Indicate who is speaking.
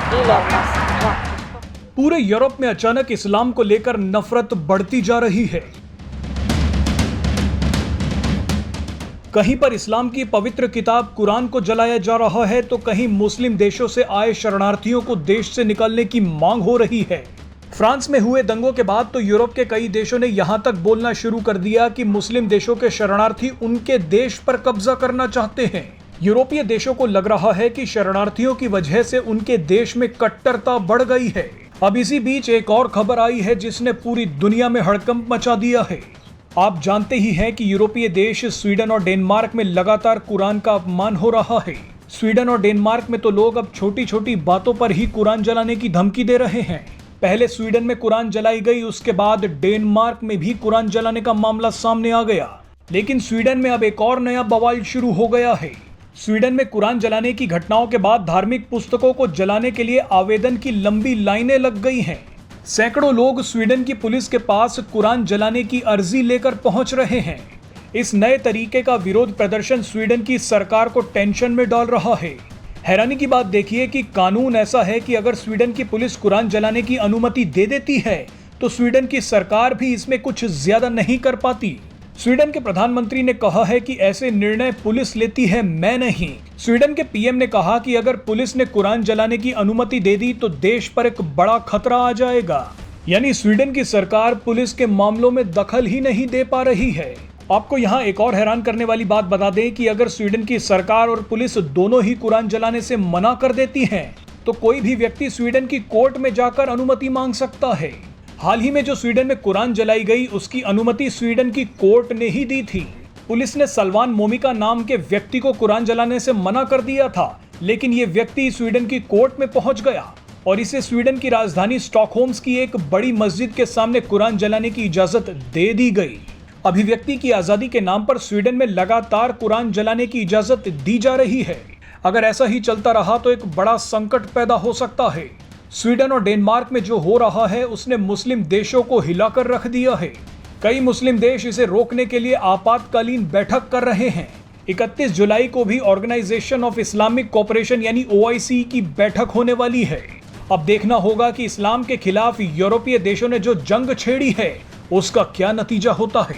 Speaker 1: Elon Musk.
Speaker 2: पूरे Europe में अचानक इस्लाम को लेकर नफरत बढ़ती जा रही है। कहीं पर इस्लाम की पवित्र किताब कुरान को जलाया जा रहा है, तो कहीं मुस्लिम देशों से आए शरणार्थियों को देश से निकालने की मांग हो रही है। फ्रांस में हुए दंगों के बाद तो यूरोप के कई देशों ने यहां तक बोलना शुरू कर दिया कि मुस्लिम देशों के शरणार्थी उनके देश पर कब्जा करना चाहते हैं। यूरोपीय देशों को लग रहा है कि शरणार्थियों की वजह से उनके देश में कट्टरता बढ़ गई है। अब इसी बीच एक और खबर आई है जिसने पूरी दुनिया में हड़कंप मचा दिया है। आप जानते ही हैं कि यूरोपीय देश स्वीडन और डेनमार्क में लगातार कुरान का अपमान हो रहा है। स्वीडन और डेनमार्क में तो लोग अब छोटी छोटी बातों पर ही कुरान जलाने की धमकी दे रहे हैं। पहले स्वीडन में कुरान जलाई गई, उसके बाद डेनमार्क में भी कुरान जलाने का मामला सामने आ गया। लेकिन स्वीडन में अब एक और नया बवाल शुरू हो गया है। स्वीडन में कुरान जलाने की घटनाओं के बाद धार्मिक पुस्तकों को जलाने के लिए आवेदन की लंबी लाइनें लग गई हैं। सैकड़ों लोग स्वीडन की पुलिस के पास कुरान जलाने की अर्जी लेकर पहुंच रहे हैं। इस नए तरीके का विरोध प्रदर्शन स्वीडन की सरकार को टेंशन में डाल रहा है। हैरानी की बात देखिए कि कानून ऐसा है कि अगर स्वीडन की पुलिस कुरान जलाने की अनुमति दे देती है तो स्वीडन की सरकार भी इसमें कुछ ज्यादा नहीं कर पाती। स्वीडन के प्रधानमंत्री ने कहा है कि ऐसे निर्णय पुलिस लेती है, मैं नहीं। स्वीडन के पीएम ने कहा कि अगर पुलिस ने कुरान जलाने की अनुमति दे दी तो देश पर एक बड़ा खतरा आ जाएगा। यानी स्वीडन की सरकार पुलिस के मामलों में दखल ही नहीं दे पा रही है। आपको यहाँ एक और हैरान करने वाली बात बता दें कि अगर स्वीडन की सरकार और पुलिस दोनों ही कुरान जलाने से मना कर देती हैं, तो कोई भी व्यक्ति स्वीडन की कोर्ट में जाकर अनुमति मांग सकता है। हाल ही में जो स्वीडन में कुरान जलाई गई, उसकी अनुमति स्वीडन की कोर्ट ने ही दी थी। पुलिस ने सलमान मोमिका नाम के व्यक्ति को कुरान जलाने से मना कर दिया था, लेकिन ये व्यक्ति स्वीडन की कोर्ट में पहुंच गया और इसे स्वीडन की राजधानी स्टॉकहोम्स की एक बड़ी मस्जिद के सामने कुरान जलाने की इजाजत दे दी गई। अभिव्यक्ति की आजादी के नाम पर स्वीडन में लगातार कुरान जलाने की इजाजत दी जा रही है। अगर ऐसा ही चलता रहा तो एक बड़ा संकट पैदा हो सकता है। स्वीडन और डेनमार्क में जो हो रहा है उसने मुस्लिम देशों को हिलाकर रख दिया है। कई मुस्लिम देश इसे रोकने के लिए आपातकालीन बैठक कर रहे हैं। 31 जुलाई को भी ऑर्गेनाइजेशन ऑफ इस्लामिक कोऑपरेशन यानी OIC की बैठक होने वाली है। अब देखना होगा कि इस्लाम के खिलाफ यूरोपीय देशों ने जो जंग छेड़ी है उसका क्या नतीजा होता है।